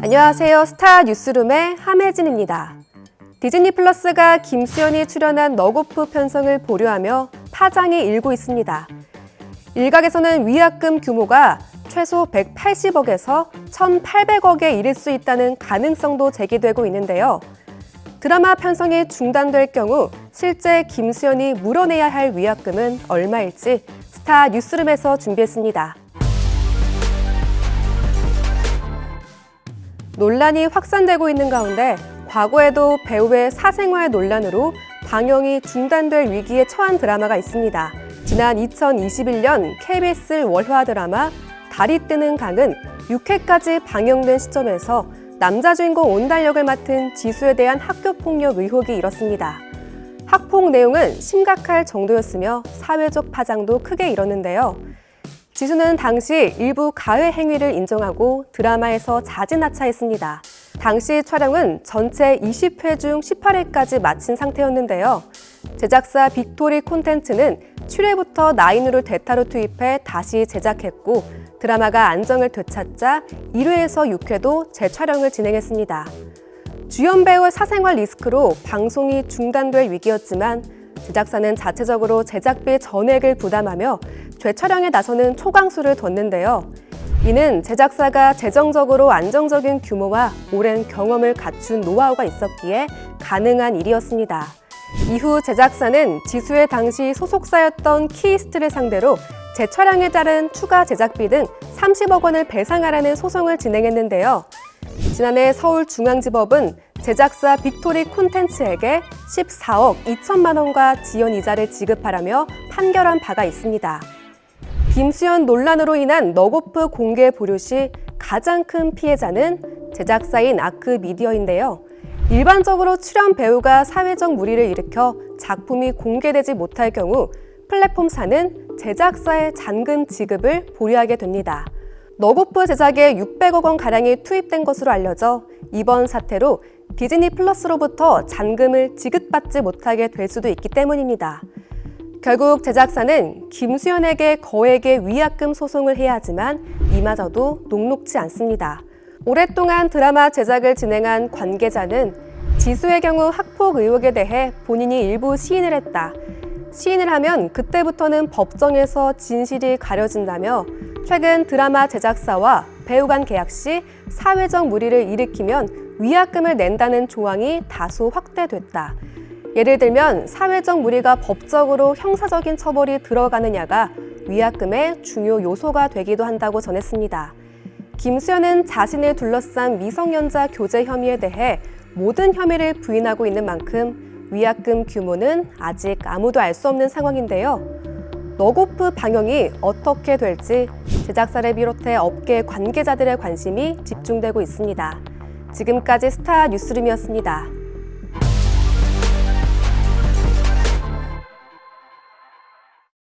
안녕하세요. 스타 뉴스룸의 함혜진입니다. 디즈니 플러스가 김수현이 출연한 너고프 편성을 보류하며 파장이 일고 있습니다. 일각에서는 위약금 규모가 최소 180억에서 1,800억에 이를 수 있다는 가능성도 제기되고 있는데요. 드라마 편성이 중단될 경우 실제 김수현이 물어내야 할 위약금은 얼마일지 스타 뉴스룸에서 준비했습니다. 논란이 확산되고 있는 가운데 과거에도 배우의 사생활 논란으로 방영이 중단될 위기에 처한 드라마가 있습니다. 지난 2021년 KBS 월화 드라마 달이 뜨는 강은 6회까지 방영된 시점에서 남자 주인공 온달 역을 맡은 지수에 대한 학교폭력 의혹이 일었습니다. 학폭 내용은 심각할 정도였으며 사회적 파장도 크게 일었는데요. 지수는 당시 일부 가해 행위를 인정하고 드라마에서 자진하차했습니다. 당시 촬영은 전체 20회 중 18회까지 마친 상태였는데요. 제작사 빅토리 콘텐츠는 7회부터 9을 대타로 투입해 다시 제작했고 드라마가 안정을 되찾자 1회에서 6회도 재촬영을 진행했습니다. 주연 배우의 사생활 리스크로 방송이 중단될 위기였지만 제작사는 자체적으로 제작비 전액을 부담하며 재촬영에 나서는 초강수를 뒀는데요. 이는 제작사가 재정적으로 안정적인 규모와 오랜 경험을 갖춘 노하우가 있었기에 가능한 일이었습니다. 이후 제작사는 지수의 당시 소속사였던 키이스트를 상대로 재촬영에 따른 추가 제작비 등 30억 원을 배상하라는 소송을 진행했는데요. 지난해 서울중앙지법은 제작사 빅토리 콘텐츠에게 14억 2천만 원과 지연 이자를 지급하라며 판결한 바가 있습니다. 김수현 논란으로 인한 너고프 공개 보류 시 가장 큰 피해자는 제작사인 아크미디어인데요. 일반적으로 출연 배우가 사회적 물의를 일으켜 작품이 공개되지 못할 경우 플랫폼사는 제작사의 잔금 지급을 보류하게 됩니다. 너고프 제작에 600억 원가량이 투입된 것으로 알려져 이번 사태로 디즈니 플러스로부터 잔금을 지급받지 못하게 될 수도 있기 때문입니다. 결국 제작사는 김수현에게 거액의 위약금 소송을 해야 하지만 이마저도 녹록지 않습니다. 오랫동안 드라마 제작을 진행한 관계자는 지수의 경우 학폭 의혹에 대해 본인이 일부 시인을 했다. 시인을 하면 그때부터는 법정에서 진실이 가려진다며 최근 드라마 제작사와 배우 간 계약 시 사회적 물의를 일으키면 위약금을 낸다는 조항이 다소 확대됐다. 예를 들면 사회적 물의가 법적으로 형사적인 처벌이 들어가느냐가 위약금의 중요 요소가 되기도 한다고 전했습니다. 김수현은 자신을 둘러싼 미성년자 교제 혐의에 대해 모든 혐의를 부인하고 있는 만큼 위약금 규모는 아직 아무도 알 수 없는 상황인데요. 너고프 방영이 어떻게 될지 제작사를 비롯해 업계 관계자들의 관심이 집중되고 있습니다. 지금까지 스타 뉴스룸이었습니다.